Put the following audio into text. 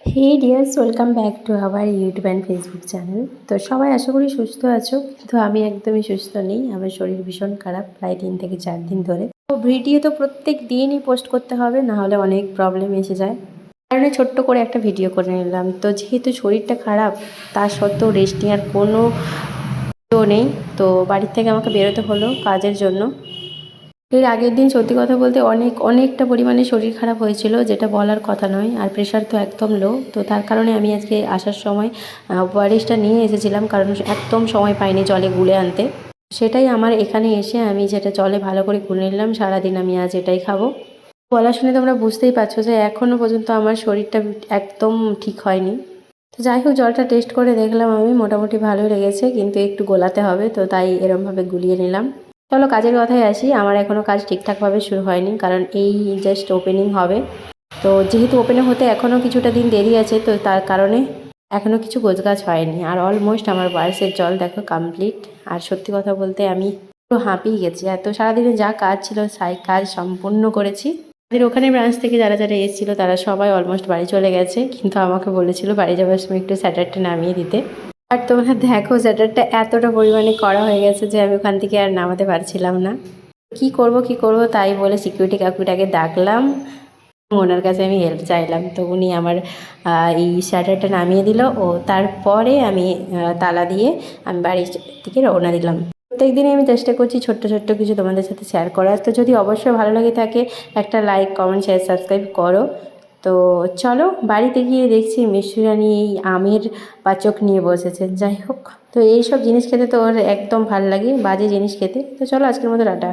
Hey dears, welcome back to our YouTube and Facebook channel. তো সবাই আশা করি সুস্থ আছো, কিন্তু আমি একদমই সুস্থ নেই। আমার শরীর ভীষণ খারাপ, প্রায় 3 থেকে 4 দিন ধরে। তো ভিডিও তো প্রত্যেক দিনই পোস্ট করতে হবে, না হলে অনেক প্রবলেম এসে যায়। কারণে ছোট্ট করে একটা ভিডিও করে নিলাম। তো যেহেতু শরীরটা খারাপ, তার সত্ত্বেও রেস্ট নেওয়ার কোনো নেই। তো বাড়ির থেকে আমাকে বেরোতে হলো কাজের জন্য। এর আগের দিন সত্যি কথা বলতে অনেকটা পরিমাণে শরীর খারাপ হয়েছিল, যেটা বলার কথা নয়। আর প্রেশার তো একদম লো। তো তার কারণে আমি আজকে আসার সময় ওআরএসটা নিয়ে এসেছিলাম, কারণ একদম সময় পাইনি জলে গুলে আনতে। সেটাই আমার এখানে এসে আমি যেটা জলে ভালো করে গুলে নিলাম। সারাদিন আমি আজ এটাই খাবো। বলা শুনে তোমরা বুঝতেই পারছো যে এখনও পর্যন্ত আমার শরীরটা একদম ঠিক হয়নি। তো যাই হোক, জলটা টেস্ট করে দেখলাম আমি, মোটামুটি ভালোই লেগেছে, কিন্তু একটু গোলাতে হবে, তো তাই এরমভাবে গুলিয়ে নিলাম। চলো কাজের কথায় আসি। আমার এখনও কাজ ঠিকঠাকভাবে শুরু হয়নি, কারণ এই জাস্ট ওপেনিং হবে। তো যেহেতু ওপেনিং হতে এখনও কিছুটা দিন দেরি আছে, তো তার কারণে এখনও কিছু গোছগাছ হয়নি। আর অলমোস্ট আমার বার্সের জল দেখো কমপ্লিট। আর সত্যি কথা বলতে আমি পুরো হাঁপিয়ে গেছি। এত সারাদিনে যা কাজ ছিল সেই কাজ সম্পূর্ণ করেছি। আমাদের ওখানে ব্রাঞ্চ থেকে যারা যারা এসেছিল তারা সবাই অলমোস্ট বাড়ি চলে গেছে, কিন্তু আমাকে বলেছিল বাড়ি যাওয়ার সময় একটু স্যাটারটা নামিয়ে দিতে। আর তোমরা দেখো, স্যাটারটা এতটা পরিমাণে করা হয়ে গেছে যে আমি ওখান থেকে আর নামাতে পারছিলাম না। কি করব তাই বলে সিকিউরিটি কাকুটাকে ডাকলাম। ওনার কাছে আমি হেল্প চাইলাম। তো উনি আমার এই শাটারটা নামিয়ে দিল, ও তারপরে আমি তালা দিয়ে আমি বাড়ির দিকে রওনা দিলাম। প্রত্যেক দিনই আমি চেষ্টা করছি ছোট্ট ছোট্ট কিছু তোমাদের সাথে শেয়ার করার। তো যদি অবশ্যই ভালো লাগে থাকে, একটা লাইক, কমেন্ট, শেয়ার, সাবস্ক্রাইব করো। তো চলো বাড়িতে গিয়ে দেখছি মিষ্টিরানি এই আমের পাচক নিয়ে বসেছে। যাই হোক, তো এইসব জিনিস খেতে তো ওর একদম ভাল লাগে, বাজে জিনিস খেতে। তো চলো আজকের মতো টাটা।